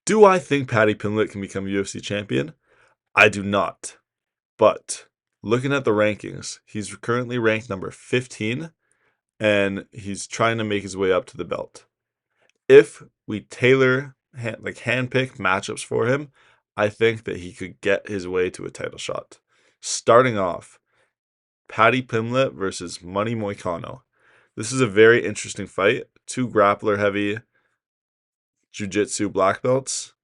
Do I think Paddy Pimblett can become UFC champion? I do not. But looking at the rankings, he's currently ranked number 15 and he's trying to make his way up to the belt. If we tailor handpick matchups for him, I think that he could get his way to a title shot. Starting off, Paddy Pimblett versus Money Moicano. This is a very interesting fight. Two grappler heavy jiu-jitsu black belts.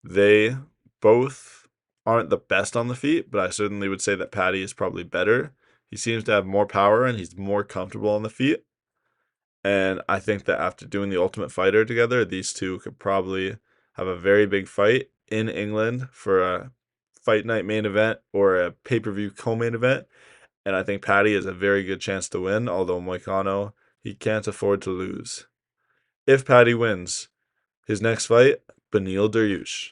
They both aren't the best on the feet, but I certainly would say that Paddy is probably better. He seems to have more power and he's more comfortable on the feet. And I think that after doing the Ultimate Fighter together, these two could probably have a very big fight in England for a fight night main event or a pay-per-view co-main event. And I think Paddy has a very good chance to win, although Moicano, he can't afford to lose. If Paddy wins his next fight, Beneil Dariush.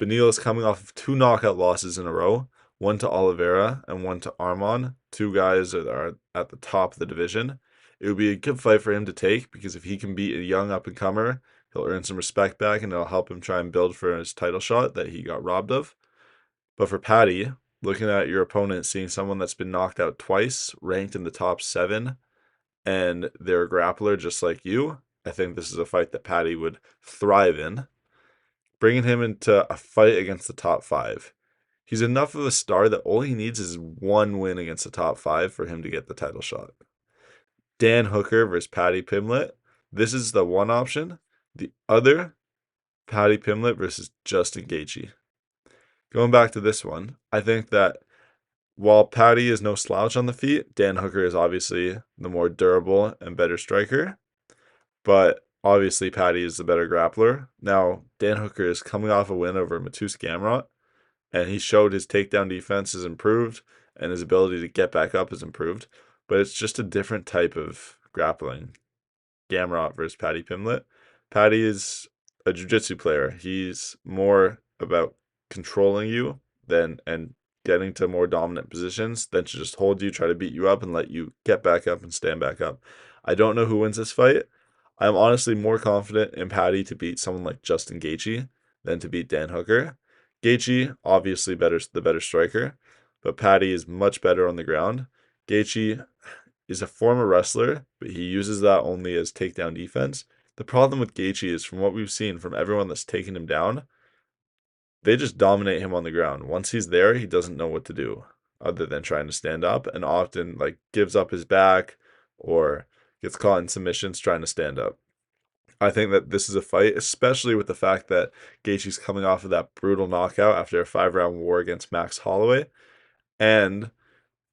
Beneil is coming off of two knockout losses in a row, one to Oliveira and one to Arman, two guys that are at the top of the division. It would be a good fight for him to take because if he can beat a young up-and-comer, he'll earn some respect back and it'll help him try and build for his title shot that he got robbed of. But for Paddy, looking at your opponent, seeing someone that's been knocked out twice, ranked in the top 7, and they're a grappler just like you, I think this is a fight that Paddy would thrive in. Bringing him into a fight against the top 5. He's enough of a star that all he needs is one win against the top 5 for him to get the title shot. Dan Hooker versus Paddy Pimblett. This is the one option. The other, Paddy Pimblett versus Justin Gaethje. Going back to this one, I think that while Paddy is no slouch on the feet, Dan Hooker is obviously the more durable and better striker. But obviously, Paddy is the better grappler. Now, Dan Hooker is coming off a win over Matus Gamrot, and he showed his takedown defense is improved and his ability to get back up is improved. But it's just a different type of grappling. Gamrot versus Paddy Pimblett. Paddy is a jiu-jitsu player. He's more about controlling you than and getting to more dominant positions than to just hold you, try to beat you up, and let you get back up and stand back up. I don't know who wins this fight. I'm honestly more confident in Paddy to beat someone like Justin Gaethje than to beat Dan Hooker. Gaethje, obviously the better striker, but Paddy is much better on the ground. Gaethje is a former wrestler, but he uses that only as takedown defense. The problem with Gaethje is, from what we've seen from everyone that's taken him down, they just dominate him on the ground. Once he's there, he doesn't know what to do other than trying to stand up, and often gives up his back or gets caught in submissions trying to stand up. I think that this is a fight, especially with the fact that Gaethje's coming off of that brutal knockout after a 5-round war against Max Holloway, and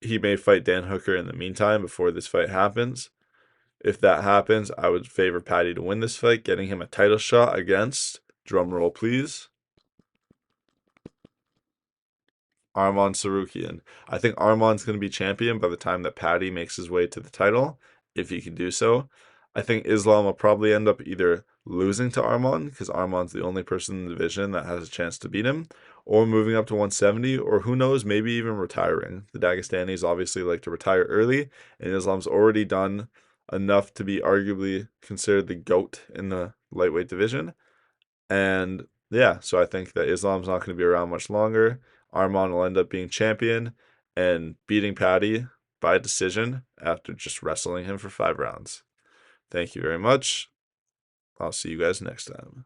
he may fight Dan Hooker in the meantime before this fight happens. If that happens, I would favor Paddy to win this fight, getting him a title shot against, drumroll please, Arman Sarukian. I think Arman's going to be champion by the time that Paddy makes his way to the title, if he can do so. I think Islam will probably end up either losing to Arman, because Arman's the only person in the division that has a chance to beat him, or moving up to 170, or who knows, maybe even retiring. The Dagestanis obviously like to retire early, and Islam's already done enough to be arguably considered the GOAT in the lightweight division. And yeah, so I think that Islam's not going to be around much longer. Arman will end up being champion and beating Paddy by decision after just wrestling him for 5 rounds. Thank you very much. I'll see you guys next time.